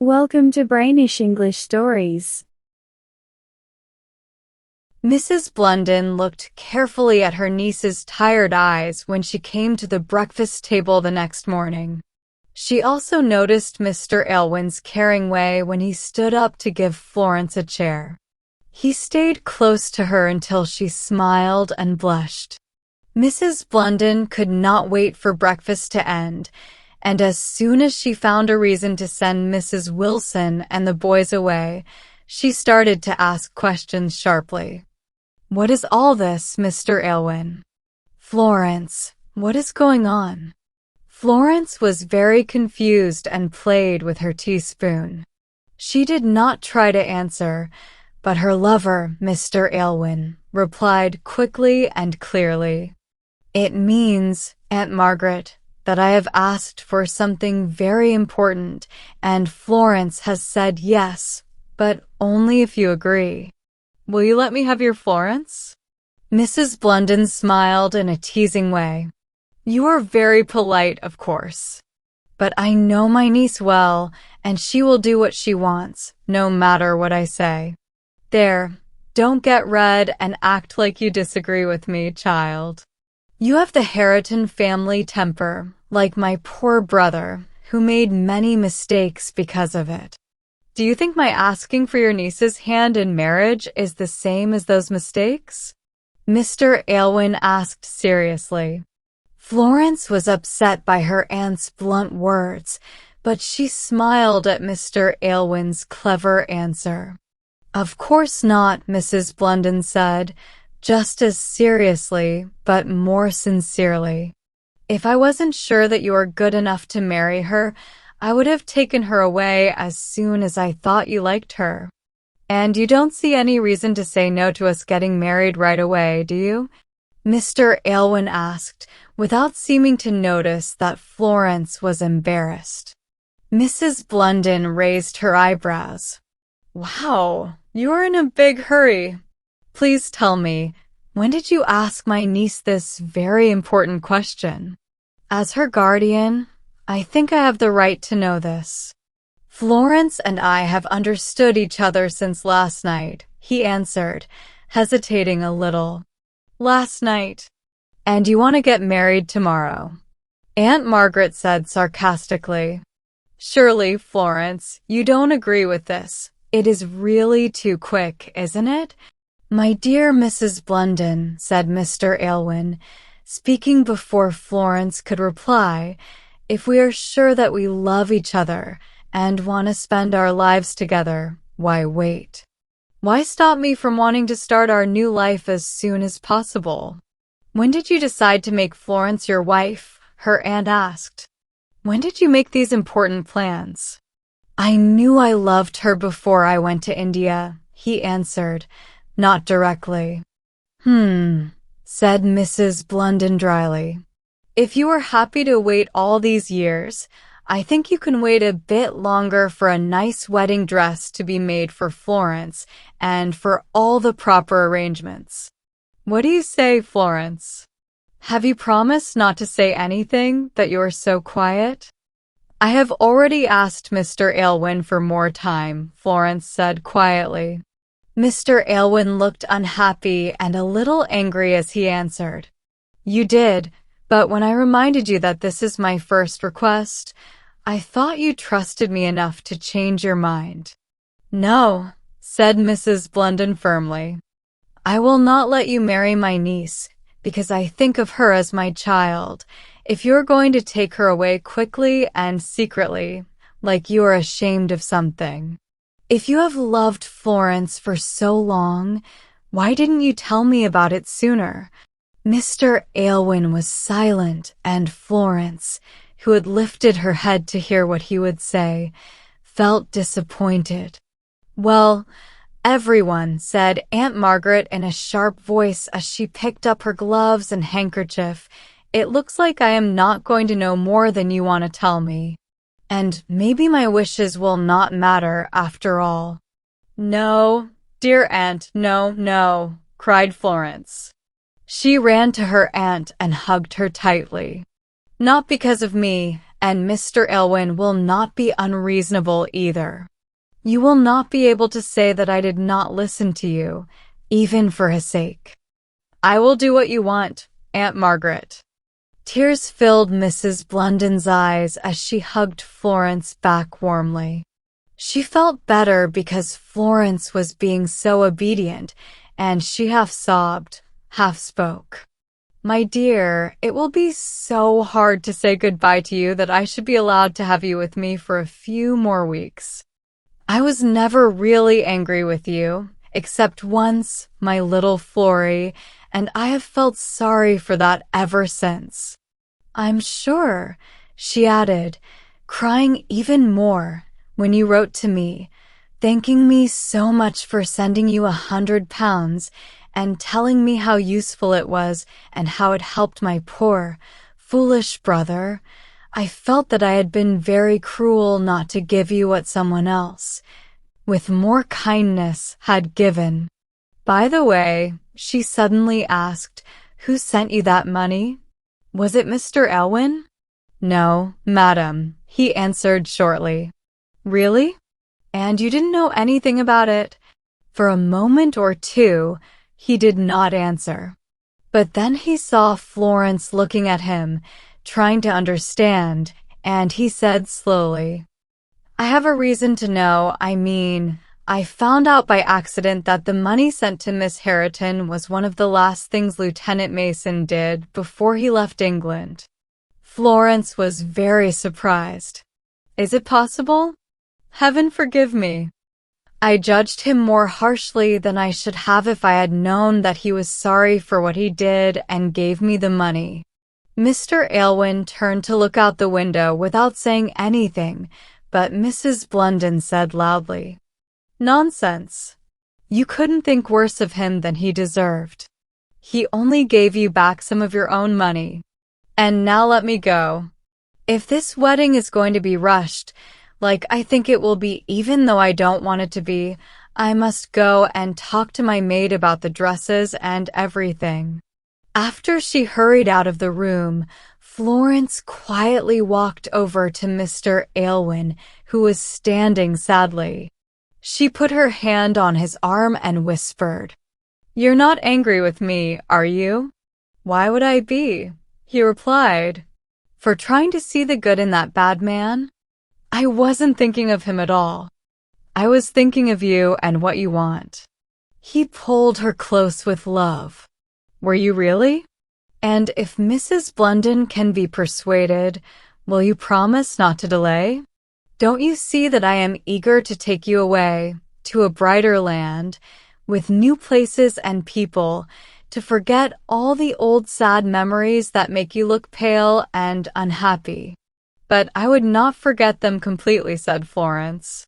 Welcome to Brainish English Stories. Mrs. Blunden looked carefully at her niece's tired eyes when she came to the breakfast table the next morning. She also noticed Mr. Aylwin's caring way when he stood up to give Florence a chair. He stayed close to her until she smiled and blushed. Mrs. Blunden could not wait for breakfast to end, and as soon as she found a reason to send Mrs. Wilson and the boys away, she started to ask questions sharply. "What is all this, Mr. Aylwin?" "Florence, what is going on?" Florence was very confused and played with her teaspoon. She did not try to answer, but her lover, Mr. Aylwin, replied quickly and clearly. "It means, Aunt Margaret, that I have asked for something very important, and Florence has said yes, but only if you agree." "Will you let me have your Florence?" Mrs. Blunden smiled in a teasing way. "You are very polite, of course. But I know my niece well, and she will do what she wants, no matter what I say. There, don't get red and act like you disagree with me, child. You have the Harriton family temper, like my poor brother, who made many mistakes because of it. Do you think my asking for your niece's hand in marriage is the same as those mistakes?" Mr. Aylwin asked seriously. Florence was upset by her aunt's blunt words, but she smiled at Mr. Aylwin's clever answer. "Of course not," Mrs. Blunden said, just as seriously, but more sincerely. "If I wasn't sure that you are good enough to marry her, I would have taken her away as soon as I thought you liked her. And you don't see any reason to say no to us getting married right away, do you?" Mr. Aylwin asked, without seeming to notice that Florence was embarrassed. Mrs. Blunden raised her eyebrows. "Wow, you are in a big hurry. Please tell me, when did you ask my niece this very important question?" "As her guardian, I think I have the right to know this." "Florence and I have understood each other since last night," he answered, hesitating a little. "Last night. And you want to get married tomorrow?" Aunt Margaret said sarcastically. "Surely, Florence, you don't agree with this. It is really too quick, isn't it?" "My dear Mrs. Blunden," said Mr. Aylwin, speaking before Florence could reply, "if we are sure that we love each other and want to spend our lives together, why wait? Why stop me from wanting to start our new life as soon as possible?" "When did you decide to make Florence your wife?" her aunt asked. "When did you make these important plans?" "I knew I loved her before I went to India," he answered, not directly. Said Mrs. Blunden dryly. "If you are happy to wait all these years, I think you can wait a bit longer for a nice wedding dress to be made for Florence and for all the proper arrangements. What do you say, Florence? Have you promised not to say anything, that you are so quiet?" "I have already asked Mr. Aylwin for more time," Florence said quietly. Mr. Aylwin looked unhappy and a little angry as he answered. "You did, but when I reminded you that this is my first request, I thought you trusted me enough to change your mind." "No," said Mrs. Blunden firmly. "I will not let you marry my niece, because I think of her as my child, if you are going to take her away quickly and secretly, like you are ashamed of something. If you have loved Florence for so long, why didn't you tell me about it sooner?" Mr. Aylwin was silent, and Florence, who had lifted her head to hear what he would say, felt disappointed. "Well, everyone," said Aunt Margaret in a sharp voice as she picked up her gloves and handkerchief, "it looks like I am not going to know more than you want to tell me. And maybe my wishes will not matter after all." "No, dear aunt, no, no," cried Florence. She ran to her aunt and hugged her tightly. "Not because of me, and Mr. Elwyn will not be unreasonable either. You will not be able to say that I did not listen to you, even for his sake. I will do what you want, Aunt Margaret." Tears filled Mrs. Blunden's eyes as she hugged Florence back warmly. She felt better because Florence was being so obedient, and she half sobbed, half spoke. "My dear, it will be so hard to say goodbye to you that I should be allowed to have you with me for a few more weeks. I was never really angry with you, except once, my little Flory, and I have felt sorry for that ever since. I'm sure," she added, crying even more, "when you wrote to me, thanking me so much for sending you £100 and telling me how useful it was and how it helped my poor, foolish brother. I felt that I had been very cruel not to give you what someone else, with more kindness, had given." "By the way," she suddenly asked, "who sent you that money? Was it Mr. Elwyn?" "No, madam," he answered shortly. "Really? And you didn't know anything about it?" For a moment or two, he did not answer. But then he saw Florence looking at him, trying to understand, and he said slowly, "I have a reason to know. I found out by accident that the money sent to Miss Harriton was one of the last things Lieutenant Mason did before he left England." Florence was very surprised. "Is it possible? Heaven forgive me. I judged him more harshly than I should have if I had known that he was sorry for what he did and gave me the money." Mr. Elwyn turned to look out the window without saying anything, but Mrs. Blunden said loudly, "Nonsense. You couldn't think worse of him than he deserved. He only gave you back some of your own money. And now let me go. If this wedding is going to be rushed, like I think it will be even though I don't want it to be, I must go and talk to my maid about the dresses and everything." After she hurried out of the room, Florence quietly walked over to Mr. Elwyn, who was standing sadly. She put her hand on his arm and whispered, "You're not angry with me, are you?" "Why would I be?" he replied. "For trying to see the good in that bad man? I wasn't thinking of him at all. I was thinking of you and what you want." He pulled her close with love. "Were you really? And if Mrs. Blunden can be persuaded, will you promise not to delay? Don't you see that I am eager to take you away, to a brighter land, with new places and people, to forget all the old sad memories that make you look pale and unhappy?" "But I would not forget them completely," said Florence.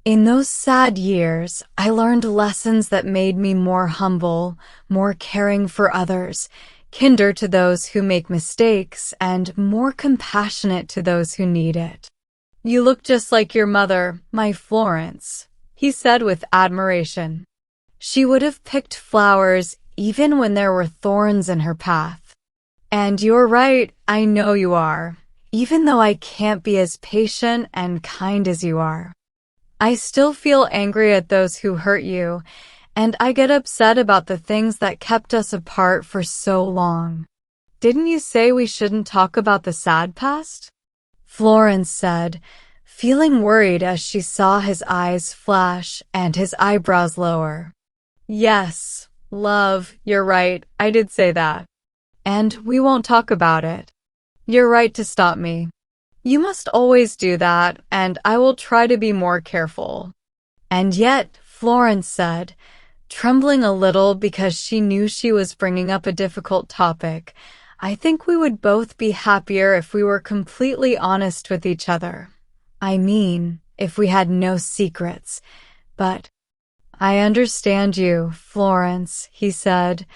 "In those sad years, I learned lessons that made me more humble, more caring for others, kinder to those who make mistakes, and more compassionate to those who need it." "You look just like your mother, my Florence," he said with admiration. "She would have picked flowers even when there were thorns in her path. And you're right, I know you are, even though I can't be as patient and kind as you are. I still feel angry at those who hurt you, and I get upset about the things that kept us apart for so long. Didn't you say we shouldn't talk about the sad past?" Florence said, feeling worried as she saw his eyes flash and his eyebrows lower. "Yes, love, you're right, I did say that. And we won't talk about it. You're right to stop me. You must always do that, and I will try to be more careful." "And yet," Florence said, trembling a little because she knew she was bringing up a difficult topic, "I think we would both be happier if we were completely honest with each other. If we had no secrets. But—" "I understand you, Florence," he said,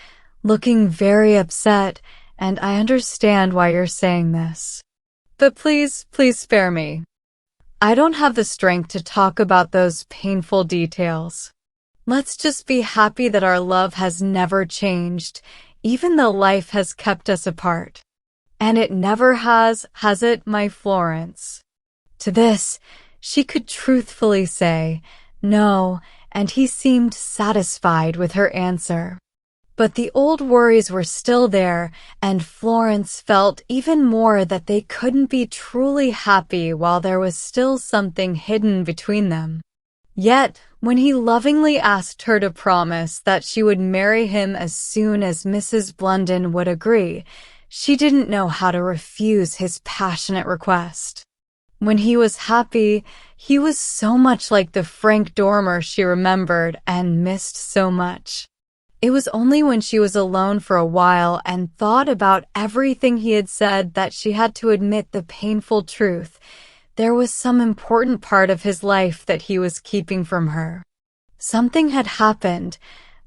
looking very upset, "and I understand why you're saying this. But please, please spare me. I don't have the strength to talk about those painful details. Let's just be happy that our love has never changed, even though life has kept us apart. And it never has it, my Florence? To this, she could truthfully say, no, and he seemed satisfied with her answer. But the old worries were still there, and Florence felt even more that they couldn't be truly happy while there was still something hidden between them. Yet, when he lovingly asked her to promise that she would marry him as soon as Mrs. Blunden would agree, she didn't know how to refuse his passionate request. When he was happy, he was so much like the Frank Dormer she remembered and missed so much. It was only when she was alone for a while and thought about everything he had said that she had to admit the painful truth. There was some important part of his life that he was keeping from her. Something had happened,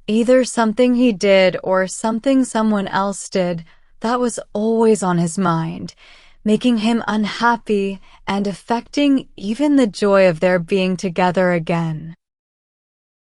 either something he did or something someone else did, that was always on his mind, making him unhappy and affecting even the joy of their being together again.